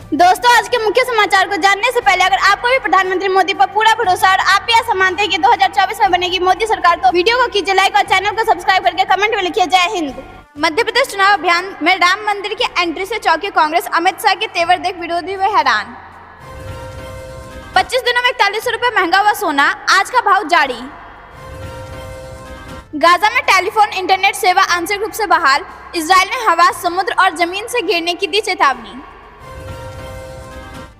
दोस्तों, आज के मुख्य समाचार को जानने से पहले अगर आपको भी प्रधानमंत्री मोदी पर पूरा भरोसा और आप भी ऐसा मानते हैं कि 2024 में बनेगी मोदी सरकार, तो वीडियो को कीजिए लाइक और चैनल को सब्सक्राइब करके कमेंट में लिखिए जय हिंद। मध्य प्रदेश चुनाव अभियान में राम मंदिर की एंट्री से चौंकी कांग्रेस, अमित शाह के तेवर देख विरोधी हुए हैरान। 25 दिनों में 41 रुपए महंगा हुआ सोना, आज का भाव जारी। गाजा में टेलीफोन इंटरनेट सेवा आंशिक रूप से बहाल, इजराइल ने हवा, समुद्र और जमीन से घेरने की दी चेतावनी।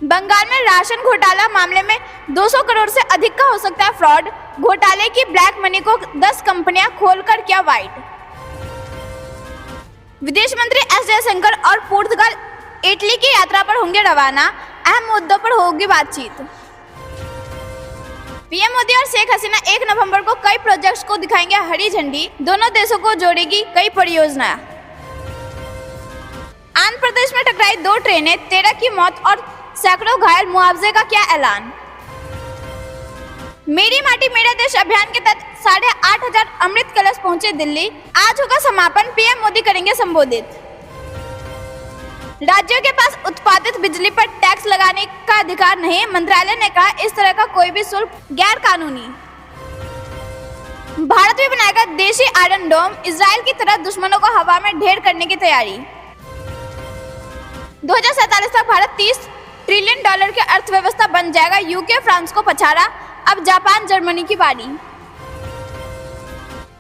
बंगाल में राशन घोटाला मामले में 200 करोड़ से अधिक का हो सकता है फ्रॉड, घोटाले की ब्लैक मनी को 10 कंपनियां खोलकर किया वाइड। विदेश मंत्री एस जयशंकर और पुर्तगाल, इटली की यात्रा पर होंगे रवाना, अहम मुद्दों पर होगी बातचीत। पीएम मोदी और शेख हसीना 1 नवंबर को कई प्रोजेक्ट्स को दिखाएंगे हरी झंडी, दोनों देशों को जोड़ेगी कई परियोजना। आंध्र प्रदेश में टकराई 2 ट्रेनें, 13 की मौत और सैकड़ों घायल, मुआवजे का क्या ऐलान। मेरी माटी मेरा देश अभियान के तहत 8,500 अमृत कलश पहुंचे दिल्ली, आज होगा समापन, पीएम मोदी करेंगे संबोधित। राज्यों के पास उत्पादित बिजली पर टैक्स लगाने का अधिकार नहीं, मंत्रालय ने कहा इस तरह का कोई भी शुल्क गैर कानूनी। भारत भी बनाएगा देशी आयरन डोम, इजराइल की तरह दुश्मनों को हवा में ढेर करने की तैयारी। 2047 तक भारत $30 ट्रिलियन की अर्थव्यवस्था बन जाएगा, यूके फ्रांस को पछाड़ा, अब जापान जर्मनी की बारी।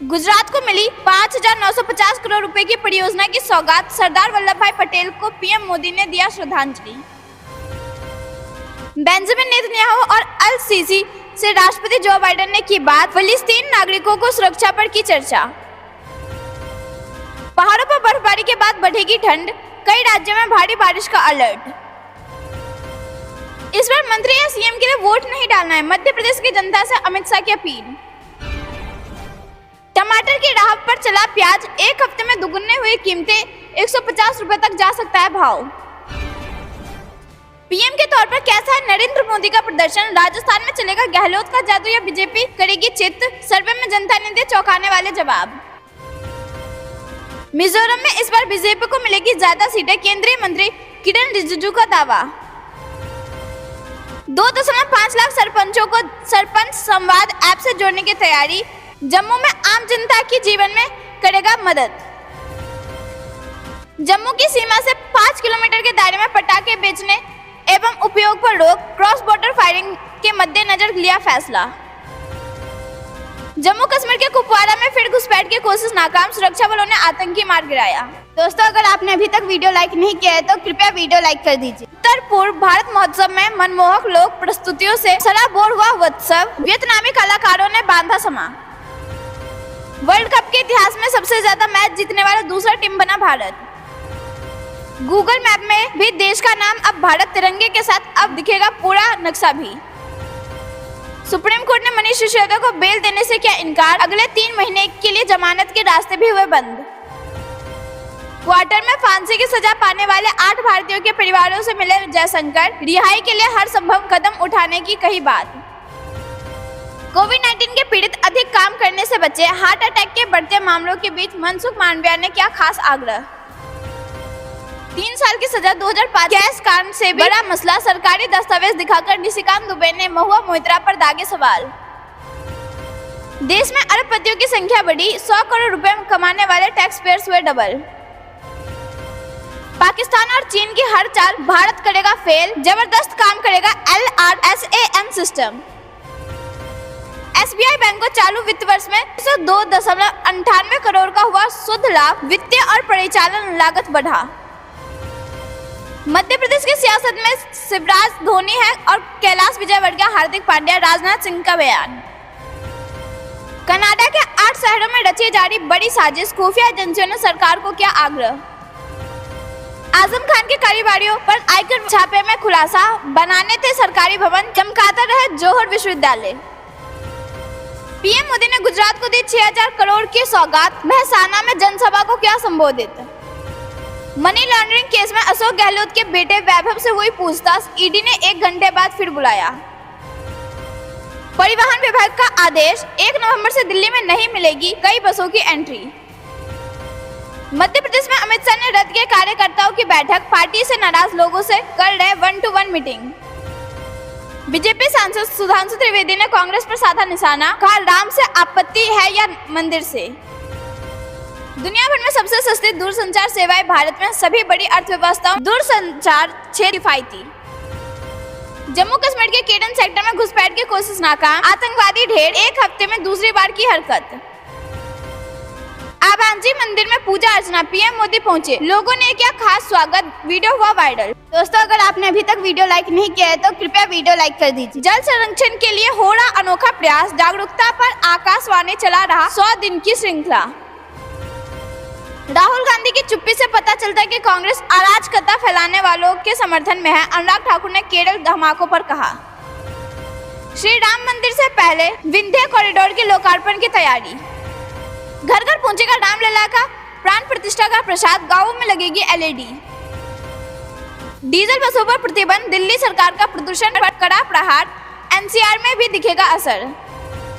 गुजरात को मिली 5,950 करोड़ रुपए की परियोजना की सौगात, सरदार वल्लभ भाई पटेल को पीएम मोदी ने दिया श्रद्धांजलि। बेंजामिन नेतन्याहू और अल सीसी से राष्ट्रपति जो बाइडेन ने की बात, फिलिस्तीन नागरिकों को सुरक्षा पर की चर्चा। पहाड़ों पर बर्फबारी के बाद बढ़ेगी ठंड, कई राज्यों में भारी बारिश का अलर्ट। इस बार मंत्री या सीएम के लिए वोट नहीं डालना है, मध्य प्रदेश की जनता से अमित शाह की अपील। टमाटर की राह पर चला प्याज, एक हफ्ते में दुगुने हुई कीमतें, 150 रुपए तक जा सकता है भाव। पीएम के तौर पर कैसा है नरेंद्र मोदी का प्रदर्शन, राजस्थान में चलेगा गहलोत का जादू या बीजेपी करेगी चित, सर्वे में जनता ने दिए चौंकाने वाले जवाब। मिजोरम में इस बार बीजेपी को मिलेगी ज्यादा सीटें, केंद्रीय मंत्री किरण रिजिजू का दावा। 2.5 लाख सरपंचों को सरपंच संवाद ऐप से जोड़ने की तैयारी, जम्मू में आम जनता की जीवन में करेगा मदद। जम्मू की सीमा से 5 किलोमीटर के दायरे में पटाखे बेचने एवं उपयोग पर रोक, क्रॉस बॉर्डर फायरिंग के मद्देनजर लिया फैसला। जम्मू कश्मीर के कुपवाड़ा में फिर घुसपैठ की कोशिश नाकाम, सुरक्षा बलों ने आतंकी मार गिराया। दोस्तों, अगर आपने अभी तक वीडियो लाइक नहीं किया है तो कृपया वीडियो लाइक कर दीजिए। उत्तर पूर्व भारत महोत्सव में मनमोहक लोक प्रस्तुतियों से सराबोर हुआ उत्सव, वियतनामी कलाकारों ने बांधा समा। वर्ल्ड कप के इतिहास में सबसे ज्यादा मैच जीतने वाला दूसरा टीम बना भारत। गूगल मैप में भी देश का नाम अब भारत तिरंगे के साथ अब दिखेगा पूरा नक्शा भी। सुप्रीम कोर्ट ने मनीष सिसोदिया को बेल देने से किया इनकार, अगले 3 महीने के लिए जमानत के रास्ते भी हुए बंद। क्वार्टर में फांसी की सजा पाने वाले 8 भारतीयों के परिवारों से मिले जयशंकर, रिहाई के लिए हर संभव कदम उठाने की कही बात। कोविड-19 के पीड़ित अधिक काम करने से बचे, हार्ट अटैक के बढ़ते मामलों के बीच मनसुख मांडविया ने किया खास आग्रह। 3 साल की सजा 2005 गैस कांड से बड़ा मसला, सरकारी दस्तावेज दिखाकर निशिकांत दुबे ने महुआ मोइत्रा पर दागे सवाल। देश में अरबपतियों की संख्या बढ़ी, 100 करोड़ रुपए कमाने वाले टैक्स पेयर्स हुए डबल। पाकिस्तान और चीन की हर चाल भारत करेगा फेल, जबरदस्त काम करेगा LRSAM सिस्टम। एसबीआई बैंक को चालू वित्त वर्ष में 102.98 करोड़ का हुआ शुद्ध लाभ, वित्तीय और परिचालन लागत बढ़ा। मध्य प्रदेश की सियासत में शिवराज धोनी है और कैलाश विजयवर्गीय, हार्दिक पांड्या, राजनाथ सिंह का बयान। कनाडा के 8 शहरों में रची जा रही बड़ी साजिश, खुफिया एजेंसियों ने सरकार को किया आग्रह। आजम खान की कारोबारियों पर आयकर छापे में खुलासा, बनाने थे सरकारी भवन, चमकाता रहे जौहर विश्वविद्यालय। पीएम मोदी ने गुजरात को दी 6,000 करोड़ की सौगात, महसाना में जनसभा को किया संबोधित। मनी लॉन्ड्रिंग केस में अशोक गहलोत के बेटे वैभव से हुई पूछताछ, ईडी ने 1 घंटे बाद फिर बुलाया। परिवहन विभाग का आदेश, 1 नवंबर से दिल्ली में नहीं मिलेगी कई बसों की एंट्री। मध्य प्रदेश में अमित शाह ने रद्द किए कार्यकर्ताओं की बैठक, पार्टी से नाराज लोगों से कर रहे 1-to-1 मीटिंग। बीजेपी सांसद सुधांशु त्रिवेदी ने कांग्रेस पर साधा निशाना, कहा राम से आपत्ति है या मंदिर से। दुनिया भर में सबसे सस्ती दूरसंचार सेवाएं भारत में सभी बड़ी अर्थव्यवस्थाओं दूरसंचार क्षेत्र किफायती। जम्मू कश्मीर के केडन सेक्टर में घुसपैठ की कोशिश नाकाम, आतंकवादी ढेर, एक हफ्ते में दूसरी बार की हरकत। आभाजी मंदिर में पूजा अर्चना, पीएम मोदी पहुंचे, लोगों ने किया खास स्वागत, वीडियो हुआ वायरल। दोस्तों, अगर आपने अभी तक वीडियो लाइक नहीं किया है तो कृपया वीडियो लाइक कर दीजिए। जल संरक्षण के लिए हो रहा अनोखा प्रयास, जागरूकता पर आकाशवाणी चला रहा 100 दिन की श्रृंखला। राहुल गांधी की चुप्पी से पता चलता है कि कांग्रेस अराजकता फैलाने वालों के समर्थन में है, अनुराग ठाकुर ने केरल धमाकों पर कहा। श्री राम मंदिर से पहले विंध्य कॉरिडोर की लोकार्पण की तैयारी, घर घर पहुंचेगा रामलला का प्राण प्रतिष्ठा का प्रसाद, गांवों में लगेगी एलईडी। डीजल बसों पर प्रतिबंध, दिल्ली सरकार का प्रदूषण पर कड़ा प्रहार, एनसीआर में भी दिखेगा असर।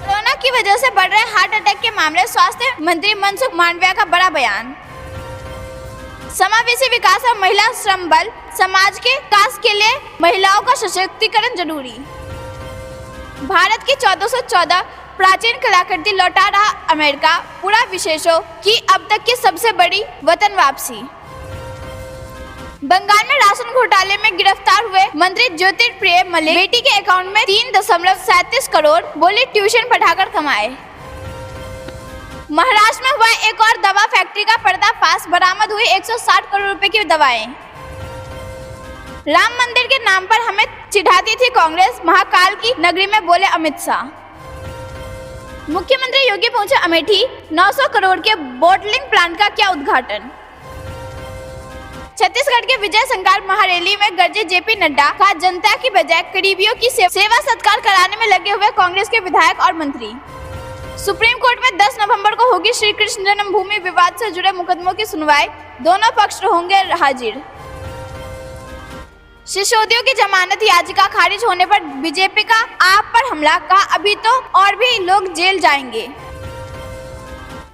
कोरोना की वजह से बढ़ रहे हार्ट अटैक के मामले, स्वास्थ्य मंत्री मनसुख मांडविया का बड़ा बयान। समावेशी विकास और महिला श्रम बल, समाज के विकास के लिए महिलाओं का सशक्तिकरण जरूरी। भारत की 1414 प्राचीन कलाकृति लौटा रहा अमेरिका, पूरा विशेषों की अब तक की सबसे बड़ी वतन वापसी। बंगाल में राशन घोटाले में गिरफ्तार हुए मंत्री ज्योतिप्रिय मलिक, बेटी के अकाउंट में 3.37 करोड़, बोले ट्यूशन पढ़ाकर कमाए। महाराष्ट्र में हुआ एक और दवा फैक्ट्री का पर्दाफाश, बरामद हुई 160 करोड़ रुपए की दवाएं। राम मंदिर के नाम पर हमें चिढ़ाती थी कांग्रेस, महाकाल की नगरी में बोले अमित शाह। मुख्यमंत्री योगी पहुंचे अमेठी, 900 करोड़ के बोटलिंग प्लांट का किया उद्घाटन। छत्तीसगढ़ के विजय संकल्प महारैली में गरजे जेपी नड्डा, कहा जनता की बजाय करीबियों की सेवा सत्कार कराने में लगे हुए कांग्रेस के विधायक और मंत्री। सुप्रीम कोर्ट में 10 नवंबर को होगी श्री कृष्ण जन्मभूमि विवाद से जुड़े मुकदमों की सुनवाई, दोनों पक्ष होंगे हाजिर। सिसोदिया की जमानत याचिका खारिज होने पर बीजेपी का आप पर हमला, कहा अभी तो और भी लोग जेल जाएंगे।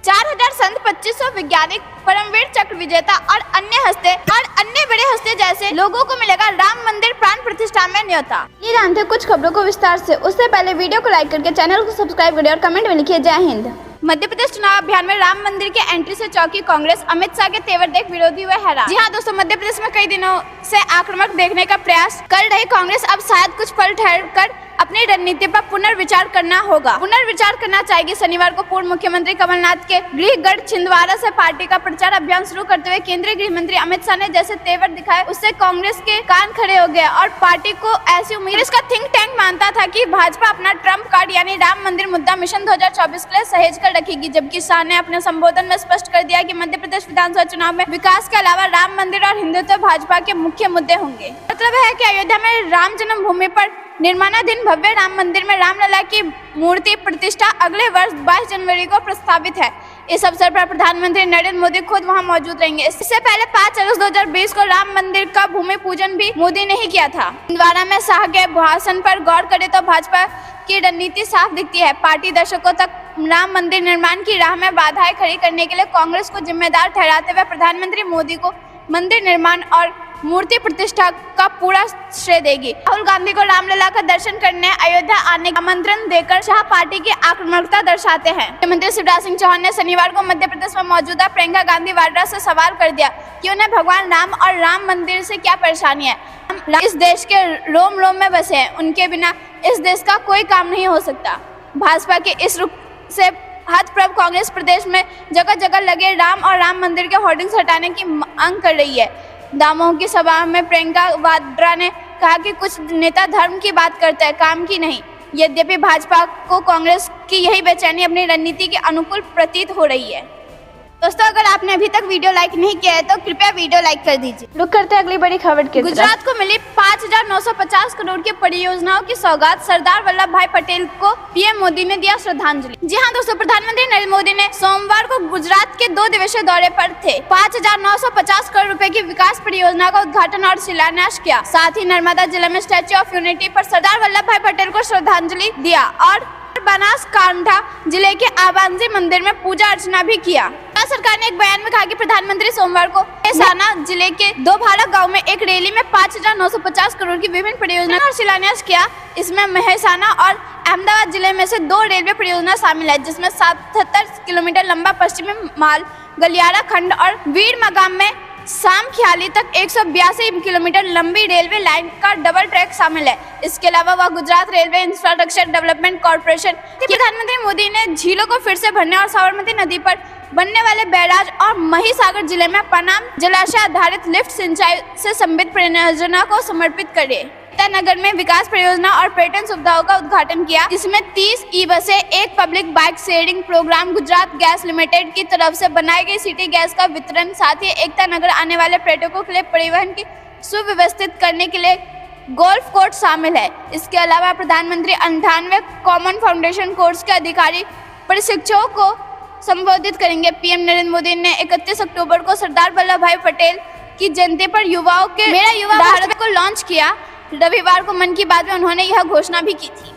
4000 संत, 2500 वैज्ञानिक, परमवीर चक्र विजेता और अन्य बड़े हस्ती जैसे लोगों को मिलेगा राम मंदिर प्राण प्रतिष्ठा में न्योता। ये जानते कुछ खबरों को विस्तार से, उससे पहले वीडियो को लाइक करके चैनल को सब्सक्राइब करें और कमेंट में लिखिए जय हिंद। मध्य प्रदेश चुनाव अभियान में राम मंदिर के एंट्री से चौंकी कांग्रेस, अमित शाह के तेवर देख विरोधी हुए हैरान। जी हाँ दोस्तों, मध्य प्रदेश में कई दिनों से आक्रामक देखने का प्रयास कर रही कांग्रेस अब शायद कुछ पल ठहर कर अपनी रणनीति पर पुनर्विचार करना चाहेगी। शनिवार को पूर्व मुख्यमंत्री कमलनाथ के गृहगढ़ छिंदवाड़ा से पार्टी का प्रचार अभियान शुरू करते हुए केंद्रीय गृह मंत्री अमित शाह ने जैसे तेवर दिखाए, उससे कांग्रेस के कान खड़े हो गए और पार्टी को ऐसी उम्मीद, इसका थिंक टैंक मानता था कि भाजपा अपना ट्रम्प कार्ड यानी राम मंदिर मुद्दा मिशन 2024 के लिए सहेज कर रखेगी, जबकि शाह ने अपने संबोधन में स्पष्ट कर दिया कि मध्य प्रदेश विधानसभा चुनाव में विकास के अलावा राम मंदिर और हिंदुत्व भाजपा के मुख्य मुद्दे होंगे। मतलब है कि अयोध्या में राम जन्मभूमि पर निर्माणाधीन भव्य राम मंदिर में रामलला की मूर्ति प्रतिष्ठा अगले वर्ष 22 जनवरी को प्रस्तावित है। इस अवसर पर प्रधानमंत्री नरेंद्र मोदी खुद वहां मौजूद रहेंगे। इससे पहले 5 अगस्त 2020 को राम मंदिर का भूमि पूजन भी मोदी ने ही किया था। छिंदवाड़ा में शाह के भाषण पर गौर करें तो भाजपा की रणनीति साफ दिखती है। पार्टी दर्शकों तक राम मंदिर निर्माण की राह में बाधाएं खड़ी करने के लिए कांग्रेस को जिम्मेदार ठहराते हुए प्रधानमंत्री मोदी को मंदिर निर्माण और मूर्ति प्रतिष्ठा का पूरा श्रेय देगी। राहुल गांधी को रामलला का दर्शन करने अयोध्या आने का आमंत्रण देकर शाह पार्टी की आक्रामकता दर्शाते हैं। मुख्यमंत्री शिवराज सिंह चौहान ने शनिवार को मध्य प्रदेश में मौजूदा प्रियंका गांधी वाड्रा से सवाल कर दिया कि उन्हें भगवान राम और राम मंदिर से क्या परेशानी है। हम इस देश के रोम रोम में बसे हैं, उनके बिना इस देश का कोई काम नहीं हो सकता। भाजपा के इस रुख से हतप्रभ कांग्रेस प्रदेश में जगह जगह लगे राम और राम मंदिर के होर्डिंग्स हटाने की मांग कर रही है। दामोह की सभा में प्रियंका वाड्रा ने कहा कि कुछ नेता धर्म की बात करते हैं, काम की नहीं। यद्यपि भाजपा को कांग्रेस की यही बेचैनी अपनी रणनीति के अनुकूल प्रतीत हो रही है। दोस्तों, अगर आपने अभी तक वीडियो लाइक नहीं किया है तो कृपया वीडियो लाइक कर दीजिए। रुक करते हैं अगली बड़ी खबर की। गुजरात को मिली 5,950 करोड़ की परियोजनाओं की सौगात, सरदार वल्लभ भाई पटेल को पीएम मोदी ने दिया श्रद्धांजलि। जी हाँ दोस्तों, प्रधानमंत्री नरेंद्र मोदी ने सोमवार को गुजरात के 2 दिवसीय दौरे पर थे। 5,950 करोड़ रुपए की विकास परियोजना का उद्घाटन और शिलान्यास किया। साथ ही नर्मदा जिले में स्टैच्यू ऑफ यूनिटी पर सरदार वल्लभ भाई पटेल को श्रद्धांजलि दिया और बनासकांठा जिले के आबांजी मंदिर में पूजा अर्चना भी किया। सरकार ने एक बयान में कहा कि प्रधानमंत्री सोमवार को मेहसाना जिले के दोभाला गांव में एक रैली में 5,950 करोड़ की विभिन्न परियोजनाओं का शिलान्यास किया। इसमें मेहसाना और अहमदाबाद जिले में से 2 रेलवे परियोजना शामिल है, जिसमें 77 किलोमीटर लंबा पश्चिमी माल गलियारा खंड और वीर मगाम में शाम ख्याली तक 182 किलोमीटर लंबी रेलवे लाइन का डबल ट्रैक शामिल है। इसके अलावा वह Gujarat railway infrastructure development corporation प्रधानमंत्री मोदी ने झीलों को फिर से भरने और साबरमती नदी पर बनने वाले बैराज और महिसागर जिले में पनाम जलाशय आधारित लिफ्ट सिंचाई से संबंधित परियोजना को समर्पित करे। नगर में विकास परियोजना और पर्यटन सुविधाओं का उद्घाटन किया, जिसमें 30 ई बसें, एक public bike sharing programme, Gujarat gas limited की तरफ से बनाई गई सिटी गैस का वितरण, साथ ही एकता नगर आने वाले पर्यटकों के लिए परिवहन की सुव्यवस्थित करने के लिए गोल्फ कोर्स शामिल है। इसके अलावा प्रधानमंत्री 98 कॉमन फाउंडेशन कोर्स के अधिकारी प्रशिक्षुओं को संबोधित करेंगे। पीएम नरेंद्र मोदी ने 31 अक्टूबर को सरदार वल्लभ भाई पटेल की जयंती पर युवाओं के मेरा युवा भारत को लॉन्च किया। रविवार को मन की बात में उन्होंने यह घोषणा भी की थी।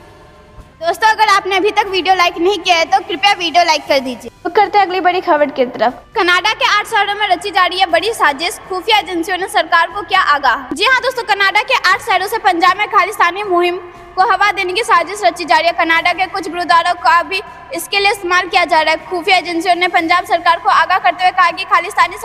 दोस्तों, अगर आपने अभी तक वीडियो लाइक नहीं किया है तो कृपया वीडियो लाइक कर दीजिए। तो करते हैं अगली बड़ी खबर की तरफ। कनाडा के 8 शहरों में रची जा रही है बड़ी साजिश, खुफिया एजेंसियों ने सरकार को किया आगाह। जी हां दोस्तों, कनाडा के 8 शहरों से पंजाब में खालिस्तानी मुहिम को हवा देने की साजिश रची जा रही है। कनाडा के कुछ गुरुद्वारों का भी इसके लिए इस्तेमाल किया जा रहा है। खुफिया एजेंसियों ने पंजाब सरकार को आगाह करते हुए कहा कि खालिस्तानी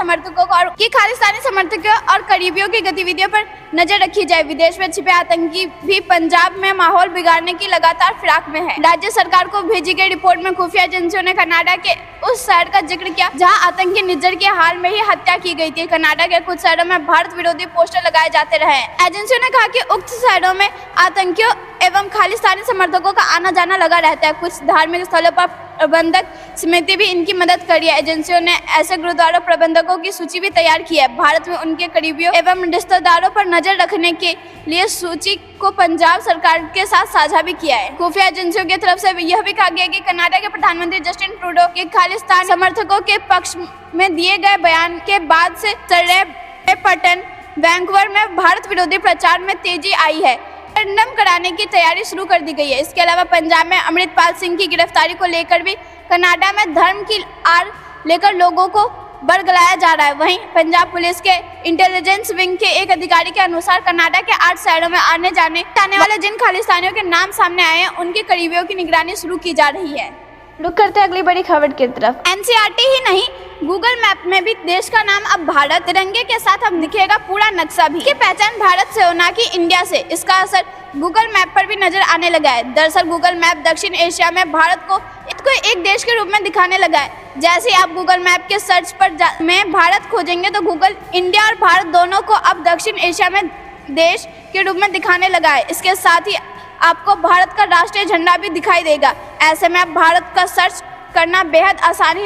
समर्थकों और करीबियों की गतिविधियों पर नजर रखी जाए। विदेश में छिपे आतंकी भी पंजाब में माहौल बिगाड़ने की लगातार फिराक में है। राज्य सरकार को भेजी गई रिपोर्ट में खुफिया एजेंसियों ने कनाडा के उस शहर का जिक्र किया जहां आतंकी निज्जर की हाल में ही हत्या की गई थी। कनाडा के कुछ शहरों में भारत विरोधी पोस्टर लगाए जाते रहे। एजेंसियों ने कहा कि उक्त शहरों में आतंकियों एवं खालिस्तानी समर्थकों का आना जाना लगा रहता है। कुछ धार्मिक स्थलों पर प्रबंधक समिति भी इनकी मदद करी है। एजेंसियों ने ऐसे गुरुद्वारा प्रबंधकों की सूची भी तैयार की है। भारत में उनके करीबियों एवं रिश्तेदारों पर नजर रखने के लिए सूची को पंजाब सरकार के साथ साझा भी किया है। खुफिया एजेंसियों की तरफ से यह भी कहा गया कि कनाडा के प्रधानमंत्री जस्टिन ट्रूडो के खालिस्तान समर्थकों के पक्ष में दिए गए बयान के बाद से पटन वैंकूवर में भारत विरोधी प्रचार में तेजी आई है। रेफरेंडम कराने की तैयारी शुरू कर दी गई है। इसके अलावा पंजाब में अमृतपाल सिंह की गिरफ्तारी को लेकर भी कनाडा में धर्म की आड़ लेकर लोगों को बरगलाया जा रहा है। वहीं पंजाब पुलिस के इंटेलिजेंस विंग के एक अधिकारी के अनुसार कनाडा के 8 शहरों में आने जाने वाले जिन खालिस्तानियों के नाम सामने आए हैं उनके करीबियों की निगरानी शुरू की जा रही है। रुक करते हैं अगली बड़ी खबर की तरफ। एनसीईआरटी ही नहीं, गूगल मैप में भी देश का नाम अब भारत तिरंगे के साथ अब दिखेगा पूरा नक्शा भी। इसकी पहचान भारत से हो ना कि इंडिया से। इसका असर गूगल मैप पर भी नजर आने लगा है। दरअसल गूगल मैप दक्षिण एशिया में भारत को एक देश के रूप में दिखाने लगा है। जैसे आप गूगल मैप के सर्च पर में भारत खोजेंगे तो गूगल इंडिया और भारत दोनों को अब दक्षिण एशिया में देश के रूप में दिखाने लगा है। इसके साथ ही आपको भारत का राष्ट्रीय झंडा भी दिखाई देगा। ऐसे में अब भारत का सर्च करना बेहद आसान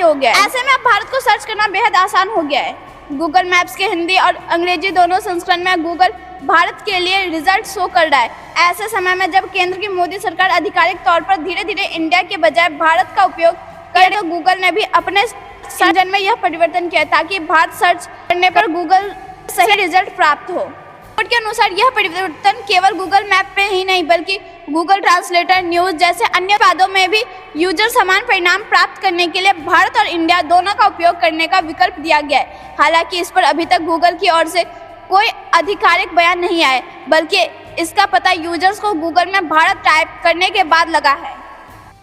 हो गया है। गूगल मैप्स के हिंदी और अंग्रेजी दोनों संस्करण में गूगल भारत के लिए रिजल्ट शो कर रहा है। ऐसे समय में जब केंद्र की मोदी सरकार आधिकारिक तौर पर धीरे धीरे इंडिया के बजाय भारत का उपयोग कर रही है, तो गूगल ने भी अपने सर्च इंजन में यह परिवर्तन किया ताकि भारत सर्च करने पर गूगल सही रिजल्ट प्राप्त हो। रिपोर्ट के अनुसार यह परिवर्तन केवल गूगल मैप पे ही नहीं बल्कि गूगल ट्रांसलेटर, न्यूज जैसे अन्य उत्पादों में भी यूजर समान परिणाम प्राप्त करने के लिए भारत और इंडिया दोनों का उपयोग करने का विकल्प दिया गया है। हालांकि इस पर अभी तक गूगल की ओर से कोई आधिकारिक बयान नहीं आया, बल्कि इसका पता यूजर्स को गूगल में भारत टाइप करने के बाद लगा है।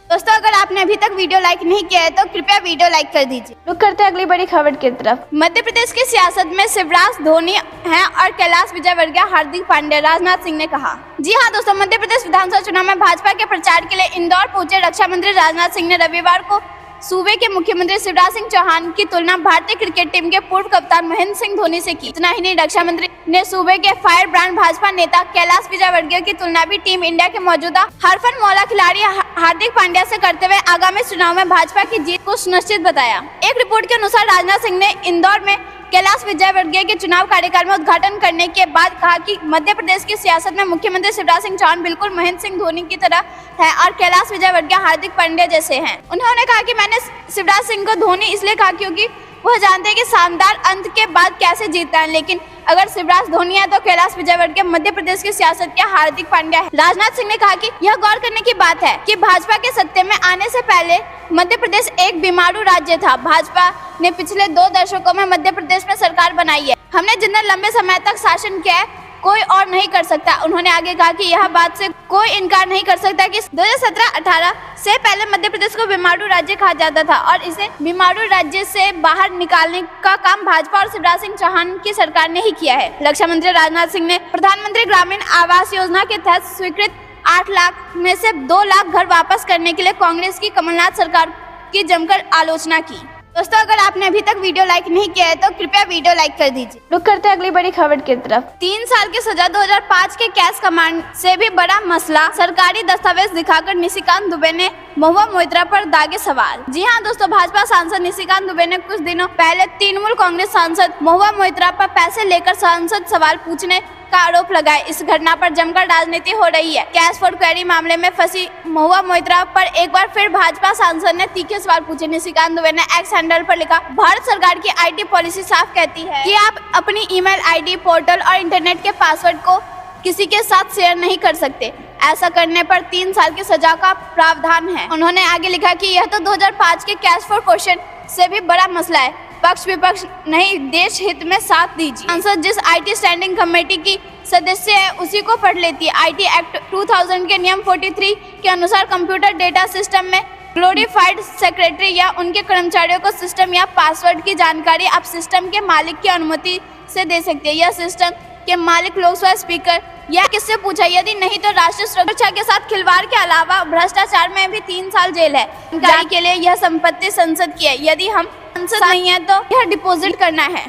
दोस्तों, अगर आपने अभी तक वीडियो लाइक नहीं किया है तो कृपया वीडियो लाइक कर दीजिए। रुक करते हैं अगली बड़ी खबर की तरफ। मध्य प्रदेश की सियासत में शिवराज धोनी हैं और कैलाश विजयवर्गीय, हार्दिक पांड्या, राजनाथ सिंह ने कहा। जी हां दोस्तों, मध्य प्रदेश विधानसभा चुनाव में भाजपा के प्रचार के लिए इंदौर पहुंचे रक्षा मंत्री राजनाथ सिंह ने रविवार को सूबे के मुख्यमंत्री शिवराज सिंह चौहान की तुलना भारतीय क्रिकेट टीम के पूर्व कप्तान महेंद्र सिंह धोनी से की। इतना ही नहीं, रक्षा मंत्री ने सूबे के फायर ब्रांड भाजपा नेता कैलाश विजयवर्गीय की तुलना भी टीम इंडिया के मौजूदा हरफनमौला खिलाड़ी हार्दिक पांड्या से करते हुए आगामी चुनाव में भाजपा की जीत को सुनिश्चित बताया। एक रिपोर्ट के अनुसार राजनाथ सिंह ने इंदौर में कैलाश विजयवर्गीय के चुनाव कार्यकाल में उद्घाटन करने के बाद कहा कि मध्य प्रदेश की सियासत में मुख्यमंत्री शिवराज सिंह चौहान बिल्कुल महेंद्र सिंह धोनी की तरह है और कैलाश विजयवर्गीय हार्दिक पांड्या जैसे हैं। उन्होंने कहा कि मैंने शिवराज सिंह को धोनी इसलिए कहा क्योंकि वह जानते हैं कि शानदार अंत के बाद कैसे जीतना है, लेकिन अगर शिवराज धोनी है तो कैलाश विजयवर्गीय मध्य प्रदेश की सियासत के हार्दिक पांड्या है। राजनाथ सिंह ने कहा कि यह गौर करने की बात है कि भाजपा के सत्ते में आने से पहले मध्य प्रदेश एक बीमारू राज्य था। भाजपा ने पिछले 2 दशकों में मध्य प्रदेश में सरकार बनाई है। हमने जितना लंबे समय तक शासन किया है कोई और नहीं कर सकता। उन्होंने आगे कहा कि यह बात से कोई इनकार नहीं कर सकता कि 2017-18 से पहले मध्य प्रदेश को बीमारू राज्य कहा जाता था और इसे बीमारू राज्य से बाहर निकालने का काम भाजपा और शिवराज सिंह चौहान की सरकार ने ही किया है। रक्षा मंत्री राजनाथ सिंह ने प्रधानमंत्री ग्रामीण आवास योजना के तहत स्वीकृत 8 लाख में से 2 लाख घर वापस करने के लिए कांग्रेस की कमलनाथ सरकार की जमकर आलोचना की। दोस्तों, अगर आपने अभी तक वीडियो लाइक नहीं किया है तो कृपया वीडियो लाइक कर दीजिए। रुक करते हैं अगली बड़ी खबर की तरफ। 3 साल की सजा 2005 के कैश कमांड से भी बड़ा मसला, सरकारी दस्तावेज दिखाकर निशिकांत दुबे ने महुआ मोइत्रा पर दागे सवाल। जी हां दोस्तों, भाजपा सांसद निशिकांत दुबे ने कुछ दिनों पहले तृणमूल कांग्रेस सांसद महुआ मोइत्रा पर पैसे लेकर संसद सवाल पूछने का आरोप लगाए। इस घटना पर जमकर राजनीति हो रही है। कैश फॉर क्वेरी मामले में फंसी महुआ मोइत्रा पर एक बार फिर भाजपा सांसद ने तीखे सवाल पूछे। निशिकांत दुबे ने एक्स हैंडल पर लिखा, भारत सरकार की आईटी पॉलिसी साफ कहती है कि आप अपनी ईमेल आईडी, पोर्टल और इंटरनेट के पासवर्ड को किसी के साथ शेयर नहीं कर सकते। ऐसा करने पर 3 साल की सजा का प्रावधान है। उन्होंने आगे लिखा कि यह तो 2005 के कैश फॉर क्वेश्चन से भी बड़ा मसला है। पक्ष विपक्ष नहीं, देश हित में साथ दीजिए। सांसद जिस आईटी स्टैंडिंग कमेटी की सदस्य है उसी को पढ़ लेती है। आईटी एक्ट 2000 के नियम 43 के अनुसार कंप्यूटर डेटा सिस्टम में ग्लोरीफाइड सेक्रेटरी या उनके कर्मचारियों को सिस्टम या पासवर्ड की जानकारी आप सिस्टम के मालिक की अनुमति से दे सकते हैं। यह सिस्टम के मालिक लोकसभा स्पीकर या किससे पूछा? यदि नहीं तो राष्ट्रीय सुरक्षा के साथ खिलवाड़ के अलावा भ्रष्टाचार में भी 3 साल जेल है। जानकारी के लिए यह संपत्ति संसद की है। यदि हम सांसद नहीं है तो यह डिपॉजिट करना है।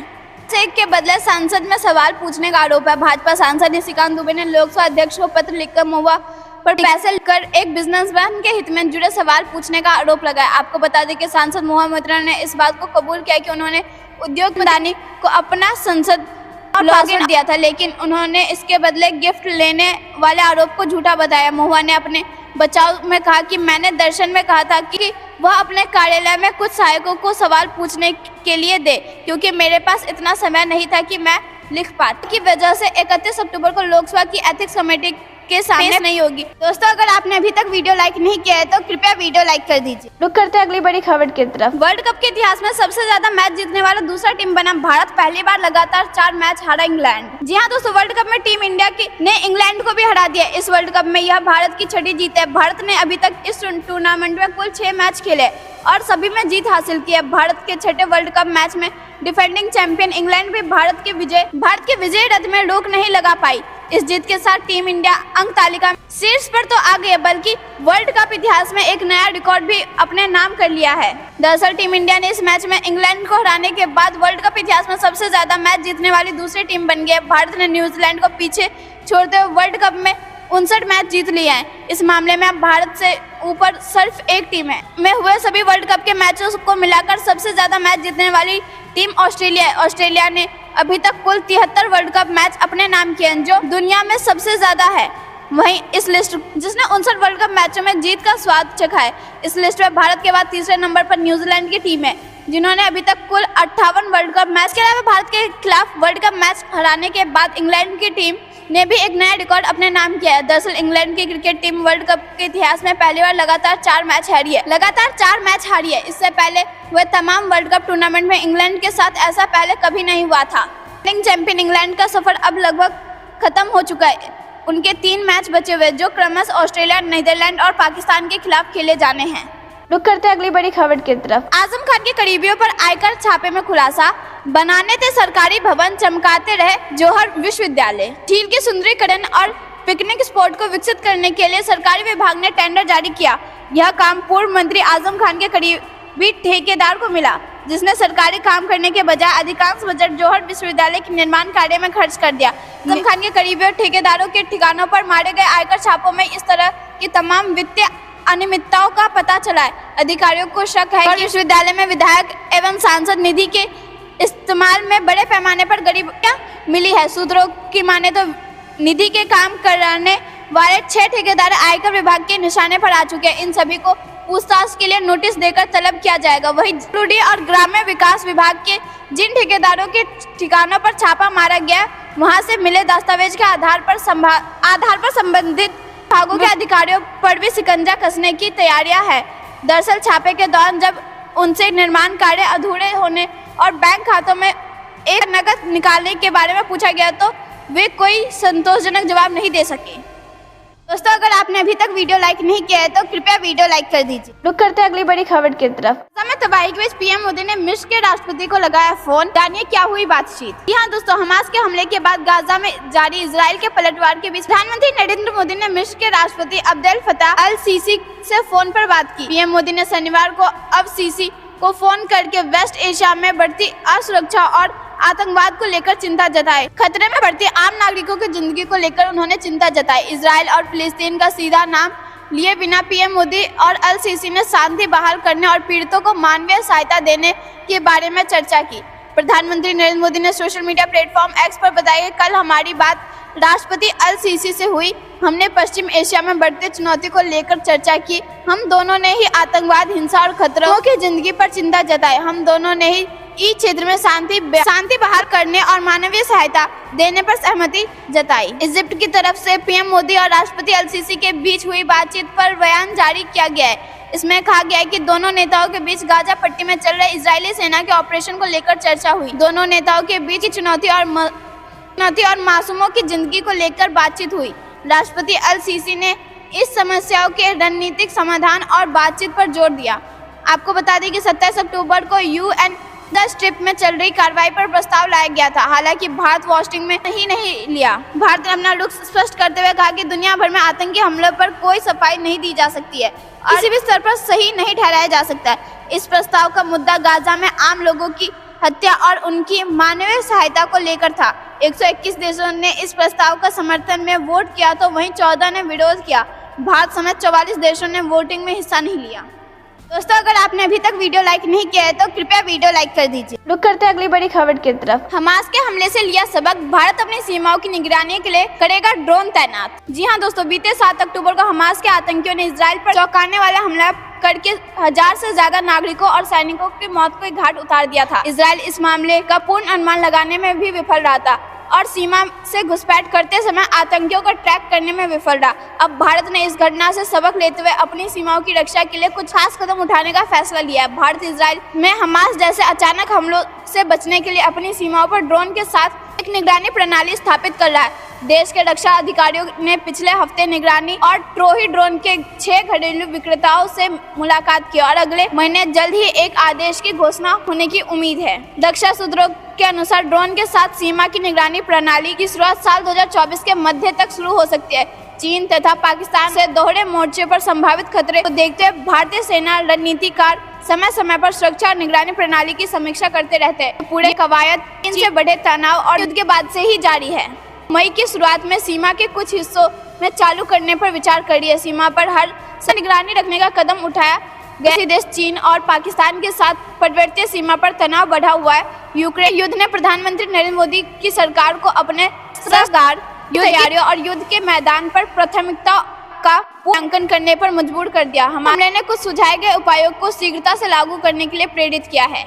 चेक के बदले सांसद में सवाल पूछने का आरोप है। भाजपा सांसद निशिकांत दुबे ने लोकसभा अध्यक्ष को पत्र लिखकर महुआ पर पैसे लेकर एक बिजनेसमैन के हित में जुड़े सवाल पूछने का आरोप लगाया। आपको बता दें कि सांसद महुआ मोइत्रा ने इस बात को कबूल किया कि उन्होंने उद्योग अदानी को अपना संसद लॉगिन दिया था, लेकिन उन्होंने इसके बदले गिफ्ट लेने वाले आरोप को झूठा बताया। महुआ ने अपने बचाव में कहा कि मैंने दर्शन में कहा था कि वह अपने कार्यालय में कुछ सहायकों को सवाल पूछने के लिए दे, क्योंकि मेरे पास इतना समय नहीं था कि मैं लिख पाती। की वजह से 31 अक्टूबर को लोकसभा की एथिक्स कमेटी के सामने नहीं होगी। दोस्तों, अगर आपने अभी तक वीडियो लाइक नहीं किया है तो कृपया वीडियो लाइक कर दीजिए। रुक करते हैं अगली बड़ी खबर की तरफ। वर्ल्ड कप के इतिहास में सबसे ज्यादा मैच जीतने वाला दूसरा टीम बना भारत। पहली बार लगातार 4 मैच हारा इंग्लैंड। जी हाँ दोस्तों, वर्ल्ड कप में टीम इंडिया ने इंग्लैंड को भी हरा दिया। इस वर्ल्ड कप में यह भारत की 6ठी जीत है। भारत ने अभी तक इस टूर्नामेंट में कुल 6 मैच खेले और सभी में जीत हासिल की है। भारत के 6ठे वर्ल्ड कप मैच में डिफेंडिंग चैंपियन इंग्लैंड भी भारत के विजय रथ में रोक नहीं लगा पाई। इस जीत के साथ टीम इंडिया अंक तालिका में शीर्ष पर तो आ गई है, बल्कि वर्ल्ड कप इतिहास में एक नया रिकॉर्ड भी अपने नाम कर लिया है। दरअसल टीम इंडिया ने इस मैच में इंग्लैंड को हराने के बाद वर्ल्ड कप इतिहास में सबसे ज्यादा मैच जीतने वाली दूसरी टीम बन गई है। भारत ने न्यूजीलैंड को पीछे छोड़ते हुए वर्ल्ड कप में 59 मैच जीत लिए हैं। इस मामले में अब भारत से ऊपर सिर्फ एक टीम है। में हुए सभी वर्ल्ड कप के मैचों को मिलाकर सबसे ज्यादा मैच जीतने वाली टीम ऑस्ट्रेलिया है। ऑस्ट्रेलिया ने अभी तक कुल 73 वर्ल्ड कप मैच अपने नाम किए हैं, जो दुनिया में सबसे ज्यादा है। वहीं इस लिस्ट जिसने 59 वर्ल्ड कप मैचों में जीत का स्वाद चखा है। इस लिस्ट में भारत के बाद तीसरे नंबर पर न्यूजीलैंड की टीम है, जिन्होंने अभी तक कुल 58 वर्ल्ड कप मैच के अलावा भारत के खिलाफ वर्ल्ड कप मैच हराने के बाद इंग्लैंड की टीम ने भी एक नया रिकॉर्ड अपने नाम किया है। दरअसल इंग्लैंड की क्रिकेट टीम वर्ल्ड कप के इतिहास में पहली बार लगातार 4 मैच हारी है। इससे पहले हुए तमाम वर्ल्ड कप टूर्नामेंट में इंग्लैंड के साथ ऐसा पहले कभी नहीं हुआ था। चैंपियन इंग्लैंड का सफर अब लगभग खत्म हो चुका है। उनके 3 मैच बचे हुए, जो क्रमशः ऑस्ट्रेलिया, नीदरलैंड और पाकिस्तान के खिलाफ खेले जाने हैं। रुक करते हैं अगली बड़ी खबर की तरफ। आजम खान के करीबियों पर आयकर छापे में खुलासा, बनाने थे सरकारी भवन, चमकाते रहे जौहर विश्वविद्यालय। झील के सुंदरीकरण और पिकनिक स्पॉट को विकसित करने के लिए सरकारी विभाग ने टेंडर जारी किया। यह काम पूर्व मंत्री आजम खान के करीबी ठेकेदार को मिला, जिसने सरकारी काम करने के बजाय अधिकांश बजट जौहर विश्वविद्यालय के निर्माण कार्य में खर्च कर दिया। आजम खान के करीबी और ठेकेदारों के ठिकानों पर मारे गए आयकर छापों में इस तरह की तमाम वित्तीय अनियमितताओं का पता चला है। अधिकारियों को शक है कि विश्वविद्यालय में विधायक एवं सांसद निधि के इस्तेमाल में बड़े पैमाने पर गरीबियां मिली है। सूत्रों की माने तो निधि के काम कराने वाले 6 ठेकेदार आयकर विभाग के निशाने पर आ चुके हैं। इन सभी को पूछताछ के लिए नोटिस देकर तलब किया जाएगा। वहीं जरूरी और ग्राम्य विकास विभाग के जिन ठेकेदारों के ठिकानों पर छापा मारा गया, वहां से मिले दस्तावेज के आधार पर संबंधित विभागों के अधिकारियों पर भी शिकंजा कसने की तैयारियां है। दरअसल छापे के दौरान जब उनसे निर्माण कार्य अधूरे होने और बैंक खातों में एक नकद निकालने के बारे में पूछा गया तो वे कोई संतोषजनक जवाब नहीं दे सके। दोस्तों, अगर आपने अभी तक वीडियो लाइक नहीं किया है तो कृपया वीडियो लाइक कर दीजिए। रुक करते हैं अगली बड़ी खबर की तरफ। समय तबाही के बीच पीएम मोदी ने मिस्र के राष्ट्रपति को लगाया फोन। जानिए क्या हुई बातचीत। जी हाँ दोस्तों, हमास के हमले के बाद गाजा में जारी इजराइल के पलटवार के बीच प्रधानमंत्री नरेंद्र मोदी ने मिस्र के राष्ट्रपति अब्देल फताह अल सीसी से फोन पर बात की। पीएम मोदी ने शनिवार को अब सीसी को फोन करके वेस्ट एशिया में बढ़ती असुरक्षा और आतंकवाद को लेकर चिंता जताई। खतरे में बढ़ती आम नागरिकों की जिंदगी को लेकर उन्होंने चिंता जताई। इजराइल और फिलिस्तीन का सीधा नाम लिए बिना पीएम मोदी और अल सीसी ने शांति बहाल करने और पीड़ितों को मानवीय सहायता देने के बारे में चर्चा की। प्रधानमंत्री नरेंद्र मोदी ने सोशल मीडिया प्लेटफॉर्म एक्स पर बताया कि कल हमारी बात राष्ट्रपति अल सीसी से हुई। हमने पश्चिम एशिया में बढ़ती चुनौती को लेकर चर्चा की। हम दोनों ने ही आतंकवाद, हिंसा और खतरों की जिंदगी पर चिंता जताई। हम दोनों ने ही इस क्षेत्र में शांति बहाल करने और मानवीय सहायता देने पर सहमति जताई। इजिप्ट की तरफ से पीएम मोदी और राष्ट्रपति अल सीसी के बीच हुई बातचीत पर बयान जारी किया गया है। इसमें कहा गया है कि दोनों नेताओं के बीच गाजा पट्टी में चल रहे इजरायली सेना के ऑपरेशन को लेकर चर्चा हुई। दोनों नेताओं के बीच की चुनौती और मासूमों की जिंदगी को लेकर बातचीत हुई। राष्ट्रपति अल सीसी ने इस समस्याओं के रणनीतिक समाधान और बातचीत पर जोर दिया। आपको बता दें कि 27 अक्टूबर को यूएन द स्ट्रिप में चल रही कार्रवाई पर प्रस्ताव लाया गया था। हालांकि भारत वॉशिंग में नहीं लिया। भारत ने अपना रुख स्पष्ट करते हुए कहा कि दुनिया भर में आतंकी हमलों पर कोई सफाई नहीं दी जा सकती है और किसी भी स्तर पर सही नहीं ठहराया जा सकता है। इस प्रस्ताव का मुद्दा गाजा में आम लोगों की हत्या और उनकी मानवीय सहायता को लेकर था। 121 देशों ने इस प्रस्ताव का समर्थन में वोट किया तो वहीं 14 ने विरोध किया। भारत समेत 44 देशों ने वोटिंग में हिस्सा नहीं लिया। दोस्तों, अगर आपने अभी तक वीडियो लाइक नहीं किया है तो कृपया वीडियो लाइक कर दीजिए। रुक करते हैं अगली बड़ी खबर की तरफ। हमास के हमले से लिया सबक, भारत अपनी सीमाओं की निगरानी के लिए करेगा ड्रोन तैनात। जी हाँ दोस्तों, बीते 7 अक्टूबर को हमास के आतंकियों ने इजराइल पर चौंकाने वाला हमला करके 1000 से ज्यादा नागरिकों और सैनिकों की मौत को घाट उतार दिया था। इजराइल इस मामले का पूर्ण अनुमान लगाने में भी विफल रहा था और सीमा से घुसपैठ करते समय आतंकियों को ट्रैक करने में विफल रहा। अब भारत ने इस घटना से सबक लेते हुए अपनी सीमाओं की रक्षा के लिए कुछ खास कदम उठाने का फैसला लिया है। भारत इजराइल में हमास जैसे अचानक हमलों से बचने के लिए अपनी सीमाओं पर ड्रोन के साथ एक निगरानी प्रणाली स्थापित कर रहा है। देश के रक्षा अधिकारियों ने पिछले हफ्ते निगरानी और ट्रोही ड्रोन के 6 घरेलू विक्रेताओं से मुलाकात की और अगले महीने जल्द ही एक आदेश की घोषणा होने की उम्मीद है। रक्षा सूत्रों के अनुसार ड्रोन के साथ सीमा की निगरानी प्रणाली की शुरुआत साल 2024 के मध्य तक शुरू हो सकती है। चीन तथा पाकिस्तान से दोहरे मोर्चे पर संभावित खतरे को देखते हुए भारतीय सेना रणनीतिकार समय समय पर सुरक्षा और निगरानी प्रणाली की समीक्षा करते रहते हैं। पूरे कवायद चीन से बढ़े तनाव और युद्ध के बाद से ही जारी है। मई की शुरुआत में सीमा के कुछ हिस्सों में चालू करने पर विचार कर रही है। सीमा पर हर से निगरानी रखने का कदम उठाया गया। देश चीन और पाकिस्तान के साथ पर्वतीय सीमा पर तनाव बढ़ा हुआ है। यूक्रेन युद्ध ने प्रधानमंत्री नरेंद्र मोदी की सरकार को अपने सरकार तैयारियों और युद्ध के मैदान पर प्राथमिकता का मूल्यांकन करने पर मजबूर कर दिया। हमले ने कुछ सुझाए गए उपायों को शीघ्रता से लागू करने के लिए प्रेरित किया है।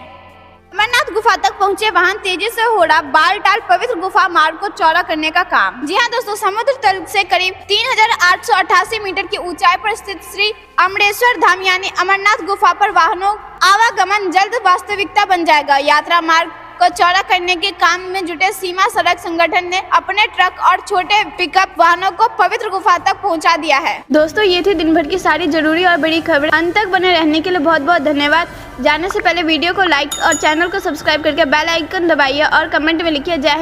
अमरनाथ गुफा तक पहुंचे वाहन तेजी से हो रहा बालटाल पवित्र गुफा मार्ग को चौड़ा करने का काम। जी हां दोस्तों, समुद्र तल से करीब 3888 मीटर की ऊंचाई पर स्थित श्री अमरेश्वर धाम यानी अमरनाथ गुफा पर वाहनों आवागमन जल्द वास्तविकता बन जाएगा। यात्रा मार्ग को चौड़ा करने के काम में जुटे सीमा सड़क संगठन ने अपने ट्रक और छोटे पिकअप वाहनों को पवित्र गुफा तक पहुंचा दिया है। दोस्तों, ये थी दिन भर की सारी जरूरी और बड़ी खबरें। अंत तक बने रहने के लिए बहुत बहुत धन्यवाद। जाने से पहले वीडियो को लाइक और चैनल को सब्सक्राइब करके बेल आइकन दबाइए और कमेंट में लिखिए जय हिंद।